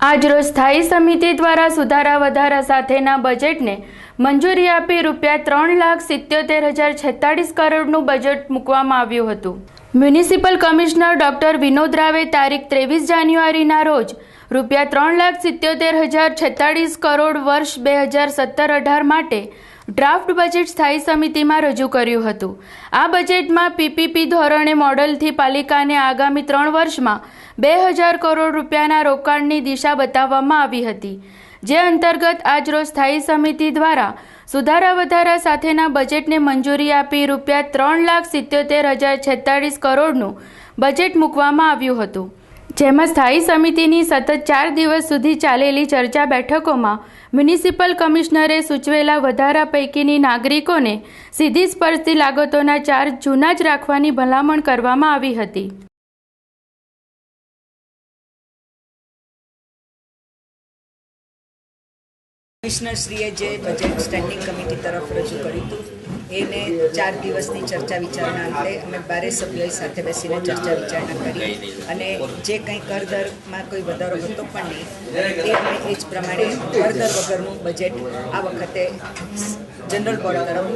આજરોજ સ્થાયી સમિતિ દ્વારા સુધારા વધારા સાથેના બજેટને મંજૂરી આપી ₹3,77,046 કરોડનું બજેટ મૂકવામાં આવ્યું હતું। મ્યુનિસિપલ કમિશનર ડોક્ટર વિનોદ રાવે તારીખ 23 જાન્યુઆરીના રોજ ₹3,77,046 કરોડ વર્ષ 2017-18 માટે ડ્રાફ્ટ બજેટ સ્થાયી સમિતિમાં રજૂ કર્યું હતું। આ બજેટમાં પીપીપી ધોરણે મોડલથી પાલિકાને આગામી 3 વર્ષમાં 2,000 કરોડ રૂપિયાના રોકાણની દિશા બતાવવામાં આવી હતી, જે અંતર્ગત આજરોજ સ્થાયી સમિતિ દ્વારા સુધારા વધારા સાથેના બજેટને મંજૂરી આપી ₹3,77,046 કરોડનું બજેટ મૂકવામાં આવ્યું હતું, જેમાં સ્થાયી સમિતિની સતત 4 દિવસ સુધી ચાલેલી ચર્ચા બેઠકોમાં મ્યુનિસિપલ કમિશનરે સૂચવેલા વધારા પૈકીની નાગરિકોને સીધી સ્પર્શતી લાગતોના ચાર્જ જૂના જ રાખવાની ભલામણ કરવામાં આવી હતી। કમિશનરશ્રીએ જે બજેટ સ્ટેન્ડિંગ કમિટી તરફ રજૂ કર્યું હતું એને 4 દિવસની ચર્ચા વિચારણા અંતે અમે 12 સભ્યોએ સાથે બેસીને ચર્ચા વિચારણા કરી અને જે કંઈ કરદરમાં કોઈ વધારો હતો પણ નહીં એ અમે એ જ પ્રમાણે કરદર વગરનું બજેટ આ વખતે જનરલ બોર્ડ તરફ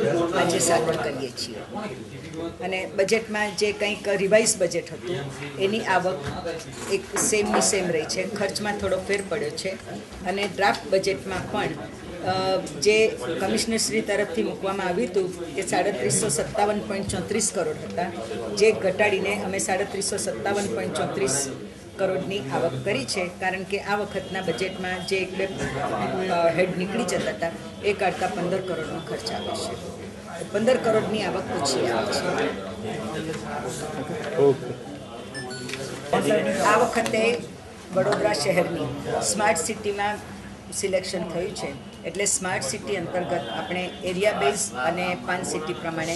આજે સાદર કરીએ છીએ અને બજેટમાં જે કંઈક રિવાઇઝ બજેટ હતું એની આવક એક સેમની સેમ રહી છે, ખર્ચમાં થોડો ફેર પડ્યો છે અને ડ્રાફ્ટ બજેટમાં પણ જે કમિશનરશ્રી તરફથી મૂકવામાં આવ્યું હતું કે 3,357.34 કરોડ હતા, જે ઘટાડીને અમે 3,357.34 કરોડની આવક કરી છે, કારણ કે આ વખતના બજેટમાં જે 1-2 હેડ નીકળી જતા હતા એ કાઢતા 15 કરોડનો ખર્ચ આવે છે, 15 કરોડની આવક ઓછી આવે છે। આ વખતે વડોદરા શહેરની સ્માર્ટ સિટીમાં સિલેક્શન થયું છે, એટલે સ્માર્ટ સિટી અંતર્ગત આપણે એરિયા બેઝ અને પાન સિટી પ્રમાણે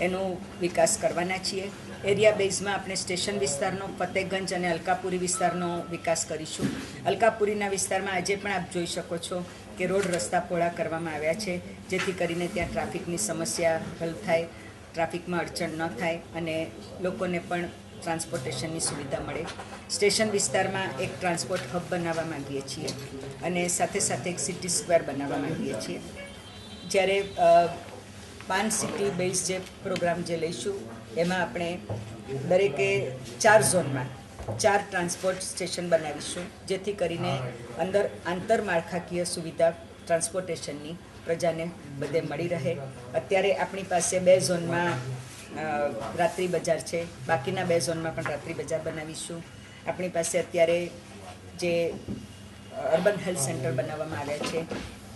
એનો વિકાસ કરવાના છીએ। એરિયા બેઝમાં આપણે સ્ટેશન વિસ્તારનો, ફતેગંજ અને અલકાપુરી વિસ્તારનો વિકાસ કરીશું। અલકાપુરીના વિસ્તારમાં આજે પણ આપ જોઈ શકો છો કે રોડ રસ્તા પહોળા કરવામાં આવ્યા છે, જેથી કરીને ત્યાં ટ્રાફિકની સમસ્યા હલ થાય, ટ્રાફિકમાં અડચણ ન થાય અને લોકોને પણ ટ્રાન્સપોર્ટેશનની સુવિધા મળે। સ્ટેશન વિસ્તારમાં એક ટ્રાન્સપોર્ટ હબ બનાવવા માંગીએ છીએ અને સાથે સાથે એક સિટી સ્ક્વેર બનાવવા માંગીએ છીએ। જ્યારે પાન સિટી બેઝ જે પ્રોગ્રામ જે લઈશું એમાં આપણે દરેકે 4 ઝોનમાં 4 ટ્રાન્સપોર્ટ સ્ટેશન બનાવીશું, જેથી કરીને અંદર આંતરમાળખાકીય સુવિધા ટ્રાન્સપોર્ટેશનની પ્રજાને બધે મળી રહે। અત્યારે આપણી પાસે 2 ઝોનમાં રાત્રિ બજાર છે, બાકીના 2 ઝોનમાં પણ રાત્રિ બજાર બનાવીશું। આપણી પાસે અત્યારે જે અર્બન હેલ્થ સેન્ટર બનાવવામાં આવ્યા છે,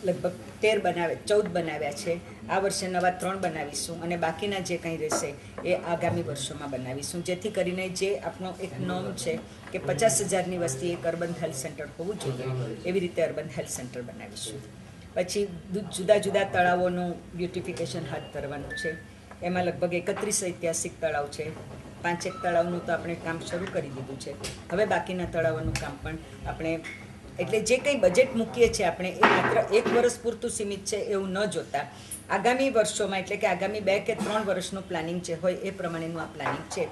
લગભગ 14 બનાવ્યા છે, આ વર્ષે નવા 3 બનાવીશું અને બાકીના જે કંઈ રહેશે એ આગામી વર્ષોમાં બનાવીશું, જેથી કરીને જે આપણો એક નોર્મ છે કે 50,000ની વસ્તી એક અર્બન હેલ્થ સેન્ટર હોવું જોઈએ, એવી રીતે અર્બન હેલ્થ સેન્ટર બનાવીશું। પછી જુદા જુદા તળાવોનું બ્યુટિફિકેશન હાથ ધરવાનું છે, એમાં લગભગ 31 ઐતિહાસિક તળાવ છે, 5 તળાવનું તો આપણે કામ શરૂ કરી દીધું છે, હવે બાકીના તળાવોનું કામ પણ આપણે, એટલે જે કંઈ બજેટ મૂકીએ છીએ આપણે એ માત્ર 1 વર્ષ પૂરતું સીમિત છે એવું ન જોતા આગામી વર્ષોમાં, એટલે કે આગામી 2 કે 3 વર્ષનું પ્લાનિંગ જે હોય એ પ્રમાણેનું આ પ્લાનિંગ છે।